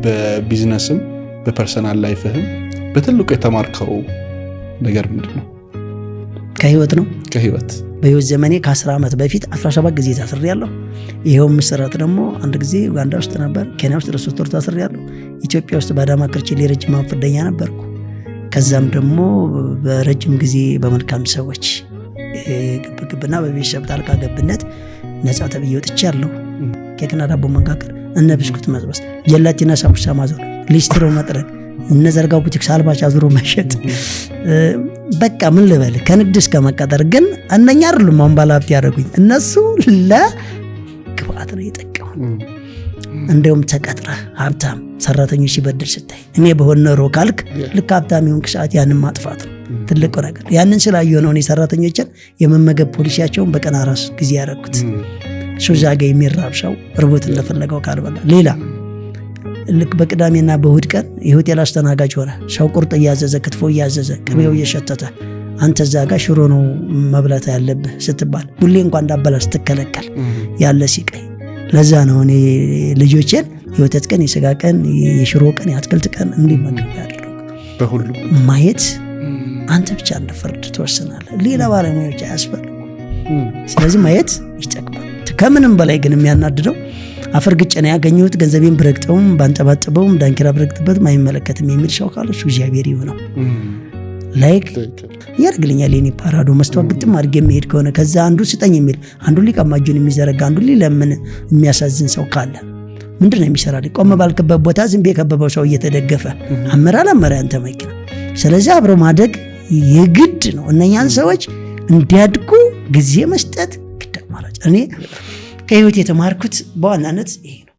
በቢዝነስም በፐርሰናል ላይፍህም በትልቁ የተማርከው ነገር ምንድነው? ከህይወት ነው። በህይወት ዘመኔ ከ10 ዓመት በፊት 17 ጊዜ ታስሬያለሁ። ይሄው ምስራት ደግሞ አንድ ጊዜ ኡጋንዳ ውስጥ ነበር፣ ኬንያ ውስጥ ለ3 ወር ታስሬያለሁ። ኢትዮጵያ ውስጥ በአዳማ ክርችሌ ረጅም ፍርደኛ ነበርኩ። ከዛም ደግሞ በረጅም ጊዜ በመልካም ሰዎች ግብግብና በቤተሰብ ጣልቃ ገብነት ነፃ ተብዬ ወጥቻለሁ። ኬክና ዳቦ መጋገር፣ እነ ብስኩት መጥበስ፣ ጀላቲና ሳምቡሳ ማዞር፣ ሊስትሮ መጥረግ፣ እነ ዘርጋው ቡቲክ ሳልባች አዙሮ መሸጥ፣ በቃ ምን ልበል ከንግድ እስከ መቀጠር። ግን እነኛ አይደሉም አሁን ባለሀብት ያደረጉኝ፣ እነሱ ለግብአት ነው የጠቀሙ። እንደውም ተቀጥረህ ሀብታም ሰራተኞች ሲበድል ስታይ እኔ በሆነ ኖሮ ካልክ ልክ ሀብታም ይሁን ሰዓት ያንን ማጥፋት ነው ትልቁ ነገር። ያንን ስላየሁ ነው እኔ ሰራተኞችን የመመገብ ፖሊሲያቸውን በቀን 4 ጊዜ ያደረኩት። ሱዛጋ የሚራብ ሰው እርቦት እንደፈለገው ካልበላ ሌላ ልክ በቅዳሜና በእሁድ ቀን የሆቴል አስተናጋጅ ሆነ ሰው ቁርጥ እያዘዘ ክትፎ እያዘዘ ቅቤው እየሸተተ አንተ እዛ ጋር ሽሮ ነው መብላት ያለብህ ስትባል ቡሌ እንኳን እንዳበላ ስትከለከል ያለ ሲቀይ። ለዛ ነው እኔ ልጆቼን የወተት ቀን፣ የስጋ ቀን፣ የሽሮ ቀን፣ የአትክልት ቀን እንዲመገቡ ያደረኩ። በሁሉ ማየት አንተ ብቻ እንደፈርድ ትወስናለህ፣ ሌላ ባለሙያዎች አያስፈልጉ። ስለዚህ ማየት ይጠቅማል። ከምንም በላይ ግን የሚያናድደው አፈር ግጬ ነው ያገኘሁት፣ ገንዘቤን ብረግጠውም ባንጠባጥበውም ዳንኪራ ብረግጥበትም አይመለከትም የሚል ሰው ካለ እሱ እግዚአብሔር ይሁነው። ላይክ ያርግልኛል የኔ ፓራዶ መስተዋት ግጥም አድርጌ የሚሄድ ከሆነ ከዛ አንዱ ስጠኝ የሚል አንዱ ሊቀማጁን የሚዘረጋ አንዱ ሊለምን የሚያሳዝን ሰው ካለ ምንድን ነው የሚሰራልኝ? ቆመ ባልክበት ቦታ ዝም ብዬ የከበበው ሰው እየተደገፈ አመራር አንተ መኪና። ስለዚህ አብሮ ማደግ የግድ ነው። እነኛን ሰዎች እንዲያድጉ ጊዜ መስጠት ግድ ማለት እኔ ከህይወት የተማርኩት በዋናነት ይሄ